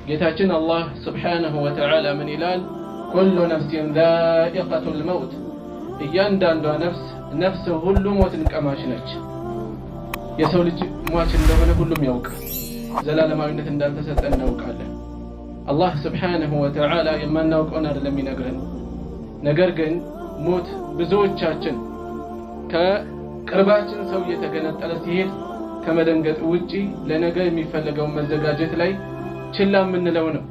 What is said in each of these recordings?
ጌታችን አላህ Subhanahu Wa Ta'ala ምን ይላል? ኩሉ ነፍሲን ዛኢቀቱል መውት፣ እያንዳንዷ ነፍስ ሁሉ ሞትን ቀማሽ ነች። የሰው ልጅ ሟች እንደሆነ ሁሉም ያውቃል። ዘላለማዊነት እንዳልተሰጠን እናውቃለን። አላህ Subhanahu Wa Ta'ala የማናውቀውን አይደለም ይነግረን። ነገር ግን ሞት ብዙዎቻችን ከቅርባችን ሰው እየተገነጠለ ሲሄድ ከመደንገጥ ውጪ ለነገ የሚፈልገው መዘጋጀት ላይ ችላ የምንለው ነው።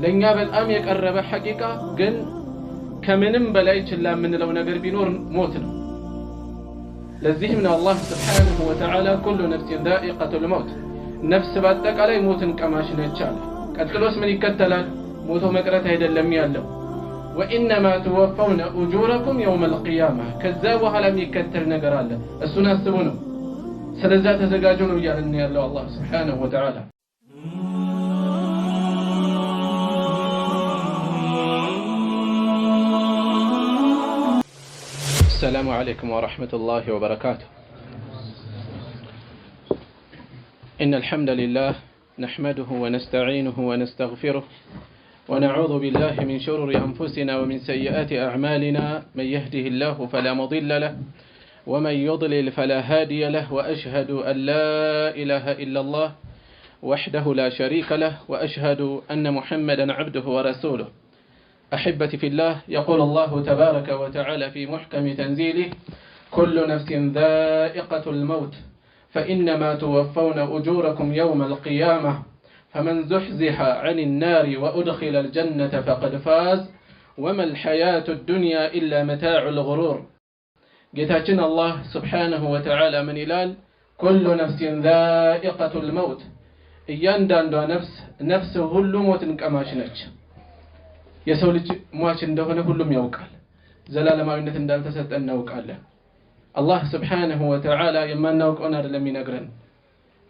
ለኛ በጣም የቀረበ ሐቂቃ ግን ከምንም በላይ ችላ የምንለው ነገር ቢኖር ሞት ነው። ለዚህም ነው አላህ Subhanahu Wa Ta'ala ኩሉ ነፍሲን ዛኢቀቱል መውት፣ ነፍስ በአጠቃላይ ሞትን ቀማሽ ነች አለ። ቀጥሎስ ምን ይከተላል? ሞቶ መቅረት አይደለም ያለው ወኢነማ ትወፈውነ ኡጁረኩም የውመል ቂያማ፣ ከዛ በኋላ የሚከተል ነገር አለ። እሱን አስቡ ነው። ስለዛ ተዘጋጁ ነው እያለን ያለው አላህ Subhanahu Wa Ta'ala። السلام عليكم ورحمة الله وبركاته. إن الحمد لله نحمده ونستعينه ونستغفره ونعوذ بالله من شرور أنفسنا ومن سيئات أعمالنا، من يهده الله فلا مضل له ومن يضلل فلا هادي له، وأشهد أن لا إله إلا الله وحده لا شريك له، وأشهد أن محمدا عبده ورسوله. أحبتي في الله، يقول الله تبارك وتعالى في محكم تنزيله: كل نفس ذائقة الموت فإنما توفون أجوركم يوم القيامة فمن زحزح عن النار وأدخل الجنة فقد فاز وما الحياة الدنيا إلا متاع الغرور. ጌታችን አላህ Subhanahu Wa Ta'ala ምን ይላል? ኩሉ ነፍሲን ዛኢቀቱል መውት፣ እያንዳንዷ ነፍስ ሁሉ ሞትን ቀማሽ ነች። የሰው ልጅ ሟች እንደሆነ ሁሉም ያውቃል። ዘላለማዊነት እንዳልተሰጠን እናውቃለን። አላህ Subhanahu Wa Ta'ala የማናውቀውን አይደለም ይነግረን።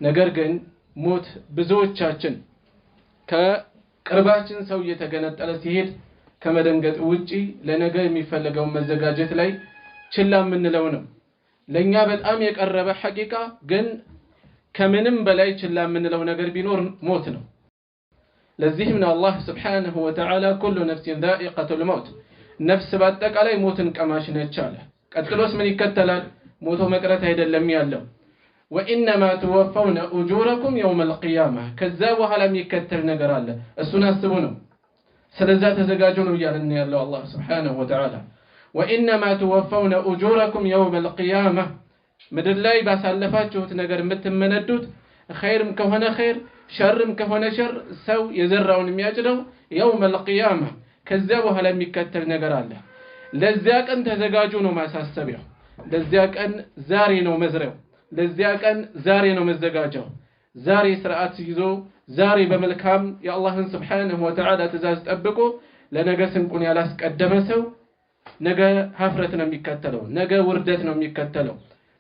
ነገር ግን ሞት ብዙዎቻችን ከቅርባችን ሰው እየተገነጠለ ሲሄድ ከመደንገጥ ውጪ ለነገ የሚፈልገው መዘጋጀት ላይ ችላ የምንለው ነው። ለኛ በጣም የቀረበ ሐቂቃ ግን ከምንም በላይ ችላ የምንለው ነገር ቢኖር ሞት ነው። ለዚህም ነው አላህ Subhanahu Wa Ta'ala ኩሉ ነፍሲን ዛኢቀቱል መውት፣ ነፍስ በአጠቃላይ ሞትን ቀማሽ ነች አለ። ቀጥሎስ ምን ይከተላል? ሞቶ መቅረት አይደለም ያለው ወኢነማ ትወፈውነ ኡጁረኩም የውመል ቂያማ፣ ከዛ በኋላ የሚከተል ነገር አለ። እሱን አስቡ ነው። ስለዛ ተዘጋጁ ነው እያለን ያለው አላህ Subhanahu Wa Ta'ala። ወኢነማ ትወፈውነ ኡጁረኩም የውመል ቂያማ፣ ምድር ላይ ባሳለፋችሁት ነገር የምትመነዱት ኸይርም ከሆነ ኸይር፣ ሸርም ከሆነ ሸር ሰው የዘራውን የሚያጭደው የውመል ቂያማ፣ ከዛ በኋላ የሚከተል ነገር አለ። ለዚያ ቀን ተዘጋጁ ነው ማሳሰቢያው። ለዚያ ቀን ዛሬ ነው መዝሪያው። ለዚያ ቀን ዛሬ ነው መዘጋጃው። ዛሬ ስርዓት ይዞ ዛሬ በመልካም የአላህን Subhanahu Wa Ta'ala ትእዛዝ ጠብቆ ለነገ ስንቁን ያላስቀደመ ሰው ነገ ሀፍረት ነው የሚከተለው፣ ነገ ውርደት ነው የሚከተለው።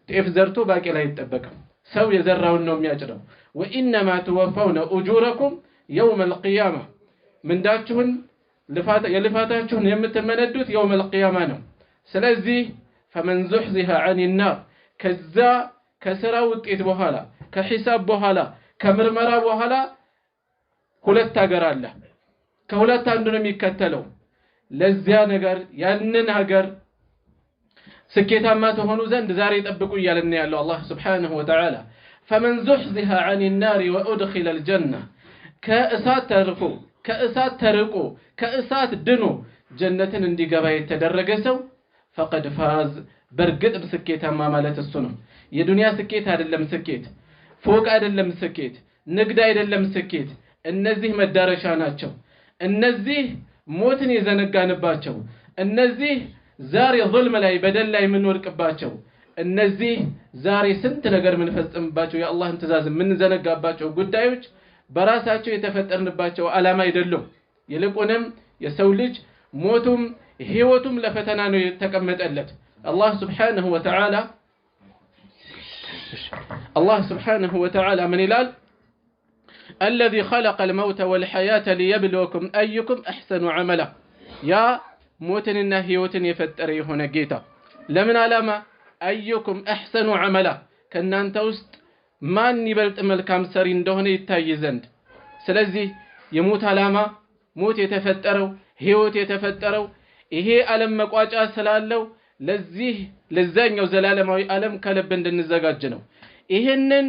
ጤፍ ዘርቶ ባቄላ አይጠበቅም። ሰው የዘራውን ነው የሚያጭደው። ወኢነማ ትወፈውነ ኡጁረኩም የውመል ቂያማ፣ ምንዳችሁን የልፋታችሁን የምትመነዱት የውመል ቂያማ ነው። ስለዚህ ፈመን ዙሕዚሃ ዐኒ ናር፣ ከዛ ከስራ ውጤት በኋላ ከሒሳብ በኋላ ከምርመራ በኋላ ሁለት ሀገር አለ። ከሁለት አንዱ ነው የሚከተለው። ለዚያ ነገር ያንን ሀገር ስኬታማ ተሆኑ ዘንድ ዛሬ ጠብቁ እያለን ያለው አላህ Subhanahu Wa Ta'ala። ፈመን ዙሕዚሃ ዐኒ ናር ወኡድኺለ አልጀነ፣ ከእሳት ተርቆ ከእሳት ድኖ ጀነትን እንዲገባ የተደረገ ሰው ፈቀድ ፋዝ፣ በርግጥ ስኬታማ ማለት እሱ ነው። የዱንያ ስኬት አይደለም ስኬት፣ ፎቅ አይደለም ስኬት፣ ንግድ አይደለም ስኬት። እነዚህ መዳረሻ ናቸው። እነዚህ ሞትን የዘነጋንባቸው፣ እነዚህ ዛሬ ظልም ላይ በደል ላይ የምንወድቅባቸው፣ እነዚህ ዛሬ ስንት ነገር የምንፈጽምባቸው የአላህን ትእዛዝ የምንዘነጋባቸው ጉዳዮች በራሳቸው የተፈጠርንባቸው ዓላማ አይደሉም። ይልቁንም የሰው ልጅ ሞቱም ህይወቱም ለፈተና ነው የተቀመጠለት። አላህ Subhanahu Wa Ta'ala ምን ይላል? الذي خلق الموت والحياة ليبلوكم أيكم أحسن عملا، يا موتننا هيوتن يفتري هنا جيتا لمن علامة أيكم أحسن عملا، كنا أنت وسط ما نبلت ملكام سرين دهن يتايزند. سلزي የሞት ዓላማ ሞት የተፈጠረው ህይወት የተፈጠረው ይሄ ዓለም መቋጫ ስላለው ለዛኛው ዘላለማዊ ዓለም ከልብ እንድንዘጋጅ ነው። ይሄንን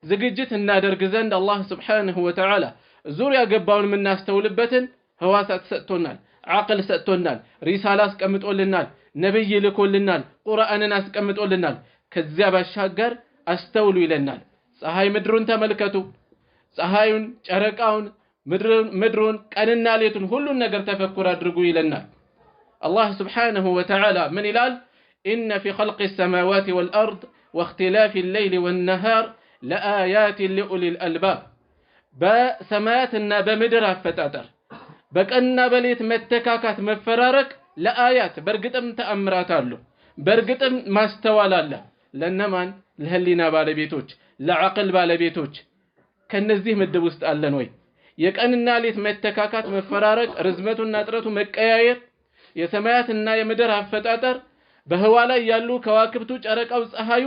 ዝግጅት እናደርግ ዘንድ አላህ Subhanahu Wa Ta'ala ዙሪያ ገባውን የምናስተውልበትን ህዋሳት ሰጥቶናል፣ አቅል ሰጥቶናል፣ ሪሳላ አስቀምጦልናል፣ ነብይ ልኮልናል፣ ቁርአንን አስቀምጦልናል። ከዚያ ባሻገር አስተውሉ ይለናል። ፀሐይ ምድሩን ተመልከቱ፣ ፀሐዩን፣ ጨረቃውን፣ ምድሩን፣ ቀንና ሌቱን ሁሉን ነገር ተፈኩር አድርጉ ይለናል። አላህ Subhanahu Wa Ta'ala ምን ይላል? إن في خلق السماوات والأرض واختلاف الليل والنهار لآيات لأولي الألباب በሰማያትና በምድር አፈጣጠር በቀንና በሌት መተካካት መፈራረቅ ለአያት በርግጥም ተአምራት አሉ፣ በርግጥም ማስተዋል አለ። ለነማን? ለህሊና ባለቤቶች፣ ለዓቅል ባለቤቶች። ከነዚህ ምድብ ውስጥ አለን ወይ? የቀንና ሌት መተካካት መፈራረቅ፣ ርዝመቱና ጥረቱ መቀያየር፣ የሰማያትና የምድር አፈጣጠር፣ በህዋ ላይ ያሉ ከዋክብቱ፣ ጨረቃው፣ ፀሐዩ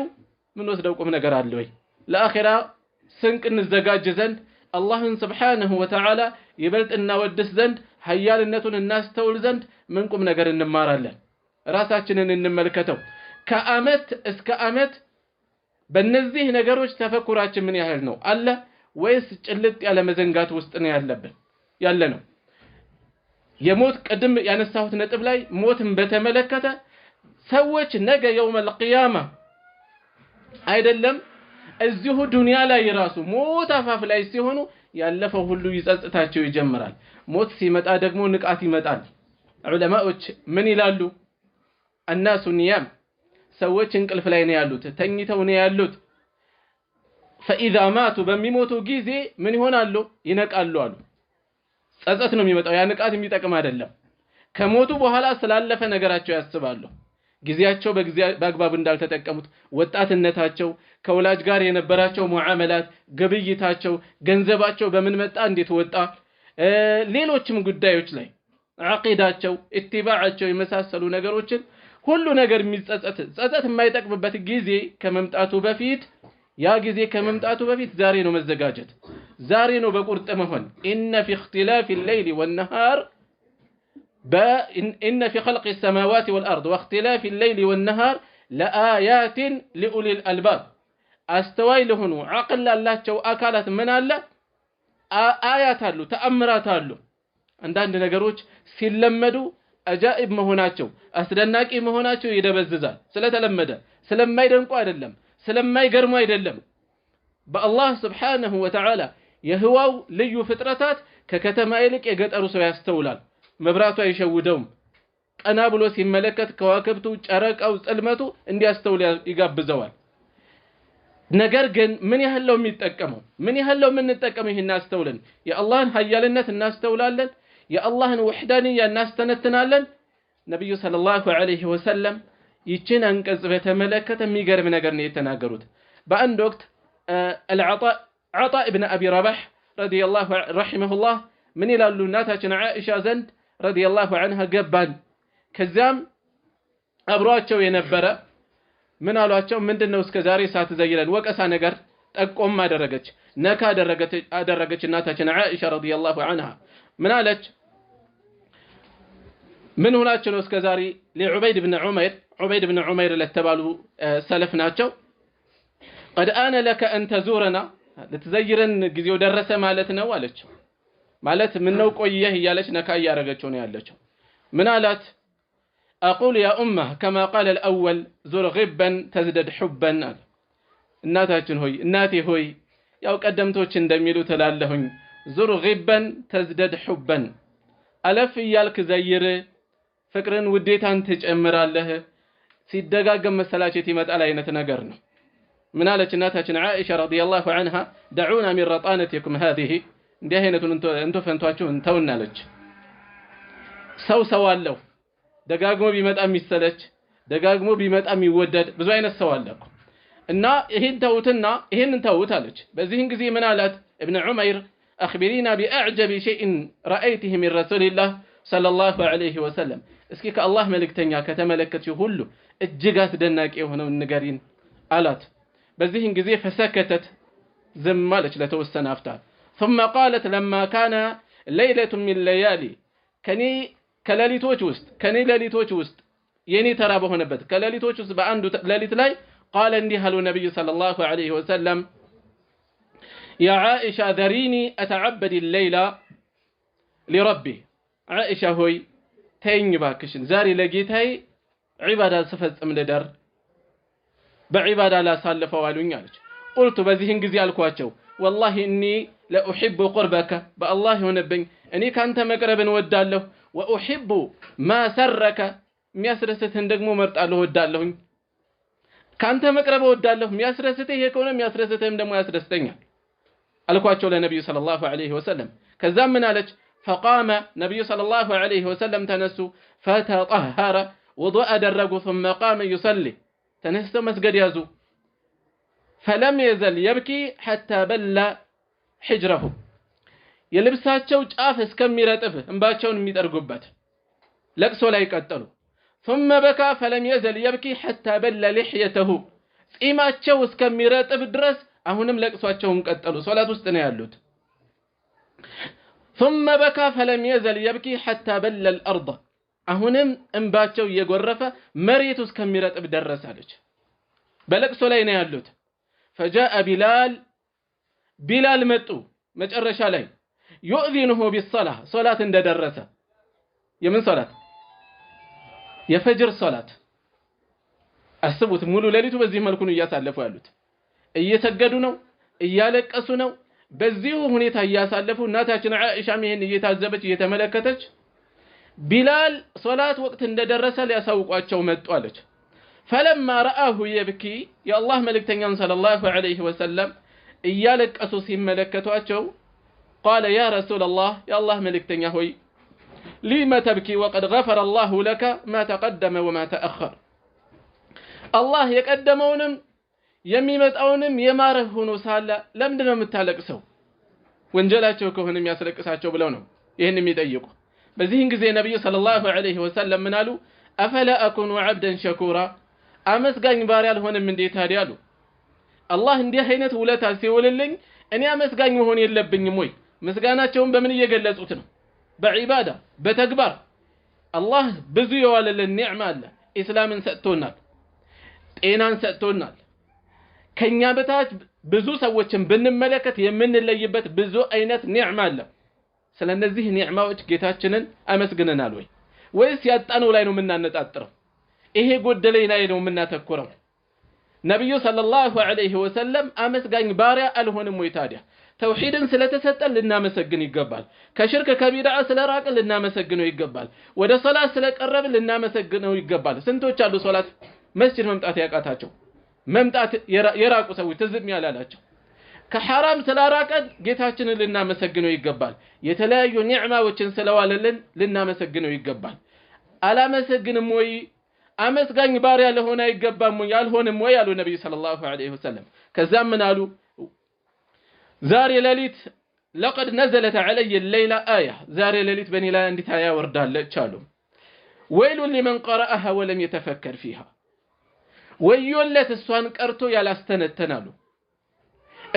ምን ወስደው ቁም ነገር አለ ወይ? ለአኺራ ስንቅ እንዘጋጅ ዘንድ አላህን Subhanahu Wa Ta'ala ይበልጥ እናወድስ ዘንድ ኃያልነቱን እናስተውል ዘንድ ምን ቁም ነገር እንማራለን? ራሳችንን እንመልከተው። ከአመት እስከ አመት በእነዚህ ነገሮች ተፈኩራችን ምን ያህል ነው? አለ ወይስ ጭልጥ ያለ መዘንጋት ውስጥ ነው ያለ ነው? የሞት ቅድም ያነሳሁት ነጥብ ላይ ሞትን በተመለከተ ሰዎች ነገ የውመል ቂያማ አይደለም እዚሁ ዱንያ ላይ ራሱ ሞት አፋፍ ላይ ሲሆኑ ያለፈው ሁሉ ይጸጽታቸው ይጀምራል። ሞት ሲመጣ ደግሞ ንቃት ይመጣል። ዑለማዎች ምን ይላሉ? الناس نيام ሰዎች እንቅልፍ ላይ ነው ያሉት፣ ተኝተው ነው ያሉት። فاذا ماتوا በሚሞቱ ጊዜ ምን ይሆናሉ? ይነቃሉ አሉ። ጸጸት ነው የሚመጣው። ያ ንቃት የሚጠቅም አይደለም። ከሞቱ በኋላ ስላለፈ ነገራቸው ያስባሉ። ጊዜያቸው በአግባብ እንዳልተጠቀሙት፣ ወጣትነታቸው፣ ከወላጅ ጋር የነበራቸው ሙዓመላት፣ ግብይታቸው፣ ገንዘባቸው በምን መጣ፣ እንዴት ወጣ፣ ሌሎችም ጉዳዮች ላይ አቂዳቸው፣ ኢትባዓቸው የመሳሰሉ ነገሮችን ሁሉ ነገር ጸጸት የማይጠቅምበት ጊዜ ከመምጣቱ በፊት ያ ጊዜ ከመምጣቱ በፊት ዛሬ ነው መዘጋጀት፣ ዛሬ ነው በቁርጥ መሆን። ኢነ ፊ اختلاف الليل والنهار إن في خلق السماوات والأرض واختلاف الليل والنهار لآيات لأولي الألباب أستوي لهن عقل الله شو أكلت من الله آيات له تأمرات له عندنا نجروج سلمدو أجائب مهوناتشو أسدناكي مهوناتشو يدبززال سلتلمده سلما يدنقو አይደለም سلما يገርሙ አይደለም بالله سبحانه وتعالى يهواو ልዩ ፍጥረታት ከከተማ ይልቅ የገጠሩ ሰው ያስተውላል። መብራቱ አይሸውደውም። ቀና ብሎ ሲመለከት ከዋክብቱ፣ ጨረቃው፣ ጽልመቱ እንዲያስተውል ይጋብዘዋል። ነገር ግን ምን ያህል ነው የሚጠቀመው? ምን ያህል ነው የምንጠቀመው? ይሄን አስተውለን የአላህን ኃያልነት እናስተውላለን፣ የአላህን ወህዳንያ እናስተነትናለን። ነብዩ ሰለላሁ ዐለይሂ ወሰለም ይችን አንቀጽ በተመለከተ የሚገርም ነገር ነው የተናገሩት። በአንድ ወቅት አጣ ኢብኑ አቢ ረባህ ረዲየላሁ ረሂመሁላህ ምን ይላሉ? እናታችን ዓኢሻ ዘንድ ረዲየላሁ ዐንሃ ገባን። ከዛም አብሯቸው የነበረ ምን አሏቸው? ምንድነው እስከዛሬ ሳትዘይረን? ወቀሳ ነገር ጠቆም አደረገች፣ ነካ አደረገች እናታችን ዓኢሻ ረዲየላሁ ዐንሃ። ምን አለች? ምን ሆናችሁ ነው እስከዛሬ? ለዑበይድ ብን ዑመይር ለተባሉ ሰለፍ ናቸው። قد آن لك أن تزورنا ልትዘይረን ጊዜው ደረሰ ማለት ነው አለች። ማለት ምን ነው ቆየህ እያለች ነካ ያረጋቸው ነው ያለችው። ምን አላት? اقول يا امه كما قال الاول زر غبا تزدد حبا እናታችን ሆይ እናቴ ሆይ ያው ቀደምቶች እንደሚሉ ተላለሁኝ زر غبا تزدد حبا አለፍ እያልክ ዘይር ፍቅርን ውዴታን ትጨምራለህ። ሲደጋገም መሰላቸት ይመጣል አይነት ነገር ነው። من قالت እናታችን ዓኢሻ ረዲየላሁ ዐንሃ دعونا من رطانتكم هذه እንዲህ አይነቱን እንቶ ፈንቷችሁን ተውናለች። ሰው አለው ደጋግሞ ቢመጣ የሚሰለች ደጋግሞ ቢመጣ የሚወደድ ብዙ አይነት ሰው አለ እና ይሄን ተውትና ይሄን ተውት አለች። በዚህን ጊዜ ምን አላት? ابن عمير اخبرينا باعجب شيء رايته من رسول الله صلى الله عليه وسلم እስኪ ከአላህ መልእክተኛ ከተመለከትሽው ሁሉ እጅግ አስደናቂ የሆነው ንገሪን አላት። በዚህን ጊዜ فسكتت ዝም አለች ለተወሰነ አፍታ። ثم قالت لما كان ليلة من الليالي كني كلاليتوش وست يني ترابه هنبت كلاليتوش وست بأندو لاليت لاي قال انديها النبي صلى الله عليه وسلم يا عائشة ذريني أتعبد الليلة لربي عائشة هوي تيني باكشن زاري لقيتهاي عبادة صفت أملدر بعبادة لا صالفة والونيالج قلت بذيهن قزيال كواتشو والله إني لأحب قربك بالله ونبين أني كانت مقربا وداله وأحب ما سرك مياسرسة هندقمو مرتاله وداله كانت مقربا وداله مياسرسة يكون مياسرسة هندقمو ياسرستين الكواتشو لنبي صلى الله عليه وسلم كذا من عليك فقام نبي صلى الله عليه وسلم تنسو فتطهر وضوء درق ثم قام يصلي تنسو مسجد يازو فلم يزل يبكي حتى بل حجره يلبساتشو ጫፍ እስከሚረጥፍ እንባቸውን የሚጠርጉበት ለቅሶ ላይ ቀጠሉ ثم بكى فلم يزل يبكي حتى بل لحيته ጺማቸው እስከሚረጥፍ ድረስ አሁንም ለቅሷቸውን ቀጠሉ ሶላት ውስጥ ነው ያሉት ثم بكى فلم يزل يبكي حتى بل الارض አሁንም እንባቸው እየጎረፈ መሬቱ እስከሚረጥፍ ደረሳለች በለቅሶ ላይ ነው ያሉት فجاء بلال መጡ መጨረሻ ላይ يؤذنه بالصلاه صلاه እንደደረሰ የምን ሶላት የፈጅር ሶላት አስቡት ሙሉ ሌሊቱ በዚህ መልኩ ነው እያሳለፉ ያሉት እየሰገዱ ነው እያለቀሱ ነው በዚህ ሁኔታ እያሳለፉ እናታችን አይሻም ይሄን እየታዘበች እየተመለከተች ቢላል ሶላት ወቅት እንደደረሰ ሊያሳውቋቸው መጡ አለች فلما رآه يبكي يا الله ملكتኛን صلى الله عليه وسلم እያለቀሱ ሲመለከቷቸው قال يا رسول الله يا الله ملكتኛ ሆይ لما تبكي وقد غفر الله لك ما تقدم وما تأخر الله የቀደመውንም የሚመጣውንም የማረህ ሆኖ ሳለ ለምንድነው የምታለቅሰው ወንጀላቸው ከሆነ የሚያስለቅሳቸው ብለው ነው ይሄን የሚጠይቁ በዚህን ጊዜ ነብዩ ሰለላሁ ዐለይሂ ወሰለም ምን አሉ أفلا أكون عبدا شكورا አመስጋኝ ባሪያ አልሆንም እንዴ ታዲያ አሉ አላህ እንዲህ አይነት ውለታ ሲውልልኝ እኔ አመስጋኝ መሆን የለብኝም ወይ ምስጋናቸውን በምን እየገለጹት ነው በዒባዳ በተግባር አላህ ብዙ የዋለልን ኒዕማ አለ ኢስላምን ሰጥቶናል ጤናን ሰጥቶናል ከኛ በታች ብዙ ሰዎችን ብንመለከት የምንለይበት ብዙ አይነት ኒዕማ አለ ስለነዚህ ኒዕማዎች ጌታችንን አመስግነናል ወይስ ያጣነው ላይ ነው የምናነጣጥረው ይሄ ጎደለኝ ላይ ነው የምናተኩረው ነብዩ ሰለላሁ ዐለይሂ ወሰለም አመስጋኝ ባሪያ አልሆንም ወይ ታዲያ ተውሂድን ስለተሰጠን ልናመሰግን ይገባል ከሽርክ ከቢድዓ ስለራቅን ልናመሰግነው ይገባል ወደ ሶላት ስለቀረብን ልናመሰግነው ይገባል ስንቶች አሉ ሶላት መስጂድ መምጣት ያቃታቸው መምጣት የራቁ ሰዎች ትዝም ያላላቸው ከሐራም ስለራቀን ጌታችንን ልናመሰግነው ይገባል የተለያዩ ኒዕማዎችን ስለዋለልን ልናመሰግነው ይገባል አላመሰግንም ወይ አመስጋኝ ባሪያ ለሆነ ይገባም ወይ ያልሆነም ወይ አሉ ነብዩ ሰለላሁ ዐለይሂ ወሰለም ከዛም ምን አሉ ዛሬ ሌሊት لقد نزلت علي الليله ايه ዛሬ ሌሊት በእኔ ላይ እንዲህ ታያ ወርዳለች አሉ ويل لمن قرأها ولم يتفكر فيها ወዮለት እሷን ቀርቶ ያላስተነተናሉ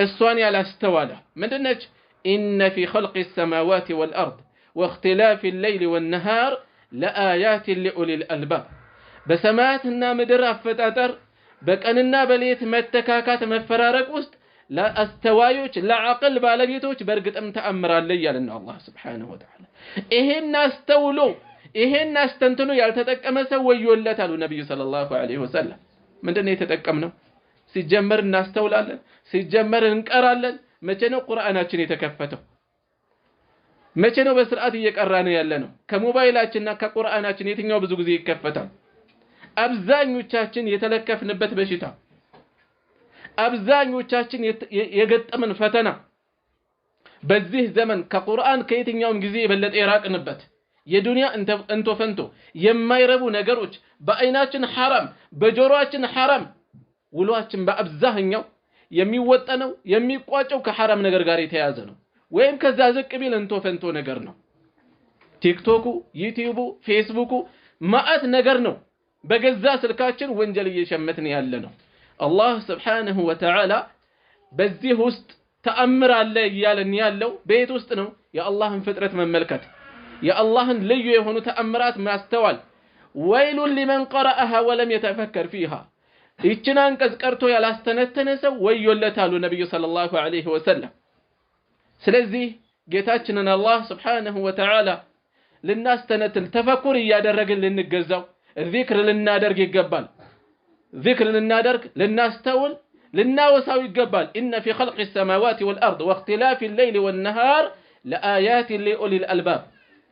እሷን ያላስተዋለ ምንድነች ان في خلق السماوات والارض واختلاف الليل والنهار لآيات لأولي الألباب በሰማያትና ምድር አፈጣጠር በቀንና በሌት መተካካት መፈራረቅ ውስጥ ለአስተዋዮች ለዓቅል ባለቤቶች በርግጥም ተአምራለ ይላልና አላህ Subhanahu Wa Ta'ala ይሄን አስተውሎ ይሄን አስተንትኖ ያልተጠቀመ ሰው ወዮለት አሉ ነብዩ ሰለላሁ ዐለይሂ ወሰለም ምንድነው የተጠቀምነው ሲጀመር እናስተውላለን ሲጀመር እንቀራለን መቼ ነው ቁርአናችን የተከፈተው መቼ ነው በስርዓት እየቀራን ያለነው ከሞባይላችንና ከቁርአናችን የትኛው ብዙ ጊዜ ይከፈታል አብዛኞቻችን የተለከፍንበት በሽታ አብዛኞቻችን የገጠመን ፈተና በዚህ ዘመን ከቁርአን ከየትኛውም ጊዜ የበለጠ የራቅንበት የዱንያ እንቶ ፈንቶ የማይረቡ ነገሮች በአይናችን حرام በጆሮአችን حرام ውሏችን በአብዛኛው የሚወጠነው የሚቋጨው ከሐራም ነገር ጋር የተያዘ ነው ወይም ከዛ ዝቅ ቢል እንቶ ፈንቶ ነገር ነው ቲክቶኩ ዩቲዩቡ ፌስቡኩ ማአት ነገር ነው በገዛ ስልካችን ወንጀል እየሸመትን ያለ ነው አላህ Subhanahu Wa Ta'ala በዚህ ውስጥ ተአምር አለ ይያለን ያለው ቤት ውስጥ ነው የአላህን ፍጥረት መመልከት የአላህን ልዩ የሆኑ ተአምራት ማስተዋል ወይሉን ሊመን ቀረአሃ ወለም የተፈከር ፊሃ ይችን አንቀጽ ቀርቶ ያላስተነተነ ሰው ወዮለታሉ ነብዩ ሰለላሁ ዐለይሂ ወሰለም ስለዚህ ጌታችንን አላህ Subhanahu Wa Ta'ala ልናስተነትን ተፈኩር ያደረግን ልንገዛው ዚክር ልናደርግ ይገባል ዚክር ልናደርግ ልናስተውል ልናወሳው ይገባል إن في خلق السماوات والأرض واختلاف الليل والنهار لآيات لأولي الألباب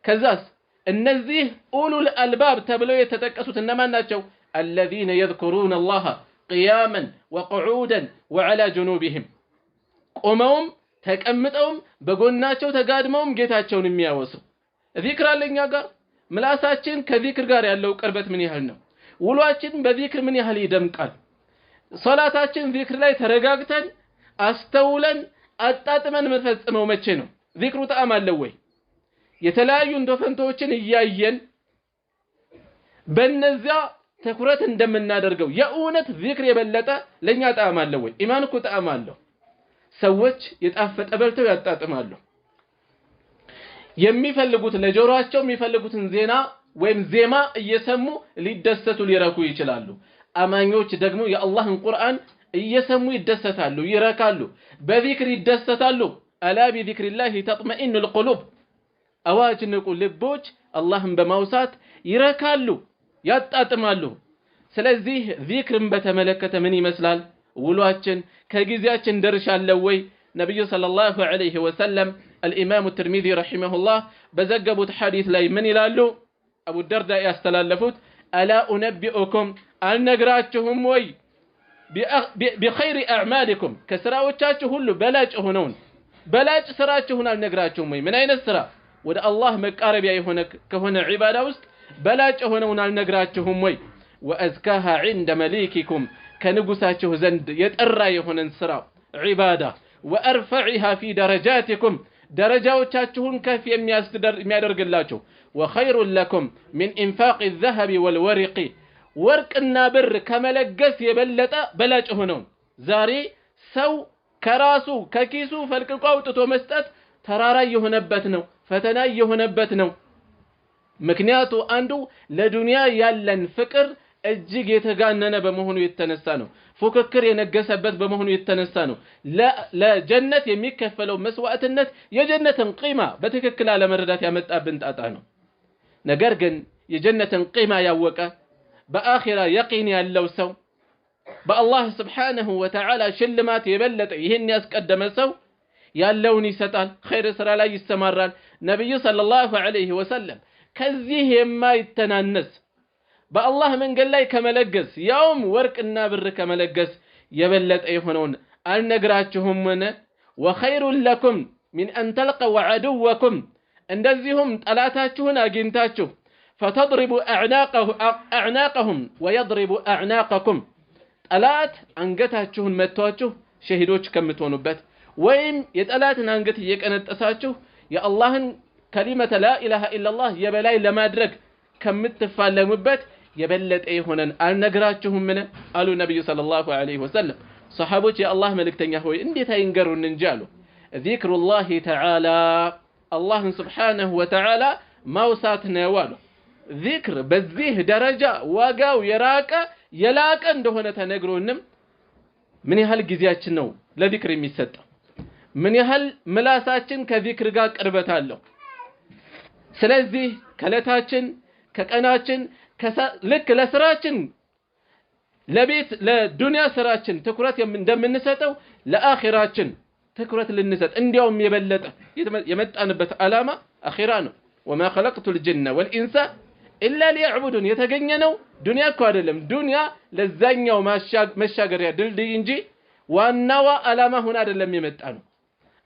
كذاس እነዚህ ኡሉል አልባብ ተብለው የተጠቀሱት እነማን ናቸው الذين يذكرون الله قياما وقعودا وعلى جنوبهم ቆመውም ተቀምጠውም በጎናቸው ተጋድመውም ጌታቸውን የሚያወሱ ዚክር አለኛ ጋር ምላሳችን ከዚክር ጋር ያለው ቅርበት ምን ያህል ነው ውሏችን በዚክር ምን ያህል ይደምቃል ሶላታችን ዚክር ላይ ተረጋግተን አስተውለን አጣጥመን መፈጽመው መቼ ነው ዚክሩ ጣዕም አለው ወይ የተለያዩ እንደፈንቶችን እያየን በእነዚያ ትኩረት እንደምናደርገው የኡነት ዚክር የበለጠ ለኛ ጣዕም አለው ወይ ኢማን እኮ ጣዕም አለው ሰዎች የጣፈጠ በልተው ያጣጥማሉ የሚፈልጉት ለጆሮአቸው የሚፈልጉትን ዜና ወይም ዜማ እየሰሙ ሊደሰቱ ሊረኩ ይችላሉ አማኞች ደግሞ የአላህን ቁርአን እየሰሙ ይደሰታሉ ይረካሉ በዚክር ይደሰታሉ አላ ቢዚክሪላሂ ተጥመኢኑል ቁሉብ አዋጅ ንቁ ልቦች አላህን በማውሳት ይረካሉ ያጣጥማሉ ስለዚህ ዚክርን በተመለከተ ምን ይመስላል ውሏችን ከጊዜያችን ደርሻለው ወይ ነብዩ ሰለላሁ ዐለይሂ ወሰለም الامام الترمذي رحمه الله በዘገቡት ሐዲስ ላይ ምን ይላሉ አቡ ደርዳ ያስተላለፉት الا انبئكم አልነግራችሁም ወይ بخير اعمالكم ከስራዎቻችሁ ሁሉ በላጭ ሆነውን በላጭ ስራችሁን አልነግራችሁም ወይ ምን አይነት ስራ ወደ አላህ መቃረቢያ የሆነ ከሆነ ዒባዳ ውስጥ በላጭ ሆነውን አልነግራችሁም ወይ وازكاها عند مليككم ከንጉሳችሁ ዘንድ የጠራ የሆነን ስራ ዒባዳ وارفعها في درجاتكم درجاዎቻችሁን ከፍ የሚያደርግላችሁ وخير لكم من انفاق الذهب والورق ወርቅና ብር ከመለገስ የበለጠ በላጭ ሆነው ዛሬ ሰው ከራሱ ከኪሱ ፈልቅቆ አውጥቶ መስጠት ተራራ የሆነበት ነው ፈተና የሆነበት ነው ምክንያቱ አንዱ ለዱንያ ያለን ፍቅር እጅግ የተጋነነ በመሆኑ የተነሳ ነው ፉክክር የነገሰበት በመሆኑ የተነሳ ነው ለጀነት የሚከፈለው መስዋዕትነት የጀነትን ቂማ በትክክል አለመረዳት ያመጣብን ጣጣ ነው ነገር ግን የጀነትን ቂማ ያወቀ በአኺራ የቂን ያለው ሰው በአላህ Subhanahu Wa Ta'ala ሽልማት የበለጠ ይሄን ያስቀደመ ሰው ያለውን ይሰጣል ኸይር ስራ ላይ ይሰማራል ነብዩ ሰለላሁ ዐለይሂ ወሰለም ከዚህ የማይተናነስ በአላህ መንገድ ላይ ከመለገስ ያውም ወርቅና ብር ከመለገስ የበለጠ የሆነውን አልነግራችሁምን وخير لكم من ان تلقوا عدوكم እንደዚሁም ጠላታችሁን አግኝታችሁ فتضربوا اعناقهم ويضربوا اعناقكم ጠላት አንገታችሁን መቷችሁ ሸሂዶች ከምትሆኑበት ወይም የጠላትን አንገት እየቀነጠሳችሁ የአላህን ከሊመተ ላ ኢላሃ ኢላላህ የበላይ ለማድረግ ከምትፋለሙበት የበለጠ የሆነን አልነግራችሁምን አሉ ነብዩ ሰለላሁ ዐለይሂ ወሰለም ሰሃቦች የአላህ መልእክተኛ ሆይ እንዴት አይንገሩን እንጂ አሉ ዚክሩላሂ ተዓላ አላህን Subhanahu Wa Ta'ala ማውሳት ነው አሉ ዚክር በዚህ ደረጃ ዋጋው የላቀ እንደሆነ ተነግሮንም ምን ያህል ጊዜያችን ነው ለዚክር የሚሰጠው ምን ያህል ምላሳችን ከዚክር ጋር ቅርበት አለው ስለዚህ ከለታችን ከቀናችን ልክ ለስራችን ለቤት ለዱንያ ስራችን ትኩረት እንደምንሰጠው ለአኺራችን ትኩረት ልንሰጥ እንዲያውም የበለጠ የመጣንበት ዓላማ አኺራ ነው وما خلقت الجن والانس الا ليعبدون የተገኘነው ዱንያ እኮ አይደለም ዱንያ ለዛኛው መሻገሪያ ድልድይ እንጂ ዋናው ዓላማ ሆነ አይደለም የመጣነው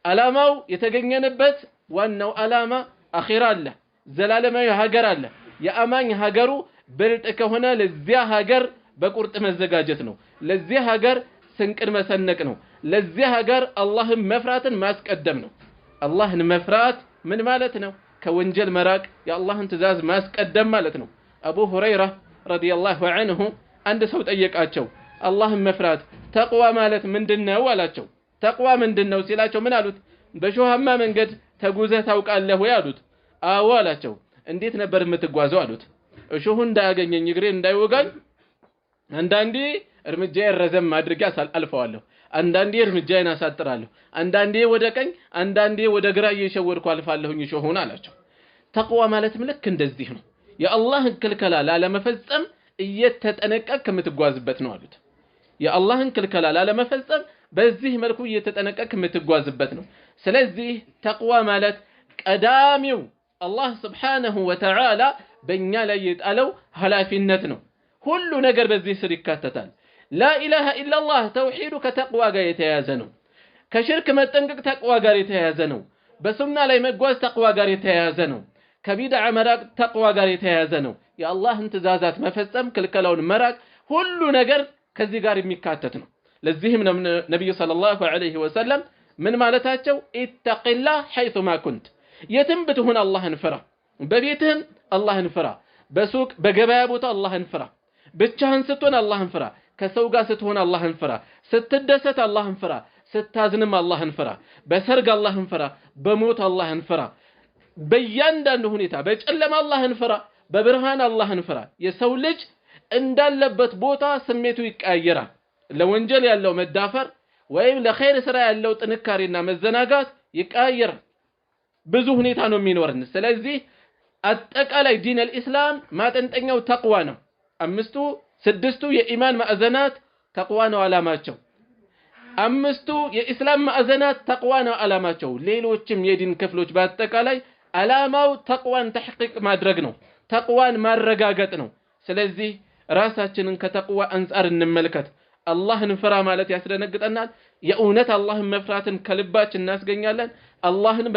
ዓላማው የተገኘንበት ዋናው ዓላማ አኺራ አለ ዘላለማዊ ሀገር አለ የአማኝ ሀገሩ ብልጥ ከሆነ ለዚያ ሀገር በቁርጥ መዘጋጀት ነው ለዚያ ሀገር ስንቅን መሰነቅ ነው ለዚያ ሀገር አላህን መፍራትን ማስቀደም ነው አላህን መፍራት ምን ማለት ነው ከወንጀል መራቅ የአላህን ትእዛዝ ማስቀደም ማለት ነው አቡ ሁረይራ ረዲየላሁ ዐንሁ አንድ ሰው ጠየቃቸው አላህን መፍራት ተቅዋ ማለት ምንድነው አላቸው ተቅዋ ምንድነው ሲላቸው ምን አሉት በሾሃማ መንገድ ተጉዘህ ታውቃለህ ወይ አሉት። አዎ አላቸው። እንዴት ነበር የምትጓዘው አሉት። እሾሁ እንዳያገኘኝ እግሬ እንዳይወጋኝ አንዳንዴ እርምጃዬን ረዘም አድርጌ አልፈዋለሁ፣ አንዳንዴ እርምጃዬን አሳጥራለሁ፣ አንዳንዴ ወደ ቀኝ አንዳንዴ ወደ ግራ እየሸወድኩ አልፋለሁኝ እሾሁን አላቸው። ተቅዋ ማለትም ልክ እንደዚህ ነው። የአላህን ክልከላ ላለመፈጸም እየተጠነቀቅክ የምትጓዝበት ነው አሉት። የአላህን ክልከላ ላለመፈጸም በዚህ መልኩ እየተጠነቀቅክ የምትጓዝበት ነው። ስለዚህ ተቅዋ ማለት ቀዳሚው አላህ ስብሓነሁ ወተዓላ በእኛ ላይ የጣለው ኃላፊነት ነው። ሁሉ ነገር በዚህ ስር ይካተታል። ላኢላሃ ኢላላህ ተውሂዱ ከተቅዋ ጋር የተያያዘ ነው። ከሽርክ መጠንቀቅ ተቅዋ ጋር የተያያዘ ነው። በሱና ላይ መጓዝ ተቅዋ ጋር የተያያዘ ነው። ከቢድዓ መራቅ ተቅዋ ጋር የተያያዘ ነው። የአላህን ትእዛዛት መፈጸም ክልከላውን መራቅ ሁሉ ነገር ከዚህ ጋር የሚካተት ነው። ለዚህም ነብዩ ሰለላሁ ዐለይሂ ወሰለም ምን ማለታቸው ኢተቂላህ ሐይቱማ ኩንት፣ የትም ብትሆን አላህን ፍራ። በቤትህም አላህን ፍራ፣ በሱቅ በገበያ ቦታ አላህን ፍራ፣ ብቻህን ስትሆን አላህን ፍራ፣ ከሰው ጋር ስትሆን አላህን ፍራ፣ ስትደሰት አላህን ፍራ፣ ስታዝንም አላህን ፍራ፣ በሰርግ አላህን ፍራ፣ በሞት አላህን ፍራ። በእያንዳንዱ ሁኔታ በጨለማ አላህን ፍራ፣ በብርሃን አላህን ፍራ። የሰው ልጅ እንዳለበት ቦታ ስሜቱ ይቀያየራል። ለወንጀል ያለው መዳፈር ወይም ለኸይር ስራ ያለው ጥንካሬና መዘናጋት ይቀያየራል። ብዙ ሁኔታ ነው የሚኖርን። ስለዚህ አጠቃላይ ዲን አልኢስላም ማጠንጠኛው ተቅዋ ነው። ስድስቱ የኢማን ማዕዘናት ተቅዋ ነው ዓላማቸው። አምስቱ የኢስላም ማዕዘናት ተቅዋ ነው ዓላማቸው። ሌሎችም የዲን ክፍሎች በአጠቃላይ ዓላማው ተቅዋን ተሕቂቅ ማድረግ ነው፣ ተቅዋን ማረጋገጥ ነው። ስለዚህ ራሳችንን ከተቅዋ አንጻር እንመልከት። አላህን ፍራ ማለት ያስደነግጠናል። የእውነት አላህን መፍራትን ከልባችን እናስገኛለን። አላህን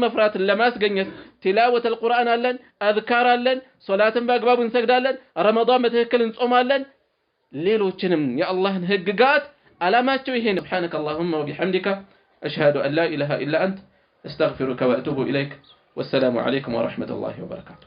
መፍራትን ለማስገኘት ቲላወተል ቁርአን አለን፣ አዝካር አለን፣ ሶላትን በአግባቡ እንሰግዳለን፣ ረመዳን በትክክል እንጾማለን። ሌሎችንም የአላህን ህግጋት ዓላማቸው ይሄ ነው። ሱብሓነከ አላሁመ ወቢሐምዲከ አሽሀዱ አን ላ ኢላሃ ኢላ አንተ አስተግፊሩከ ወአቱቡ ኢለይክ። ወሰላሙ ዐለይኩም ወረሕመቱላሂ ወበረካቱ።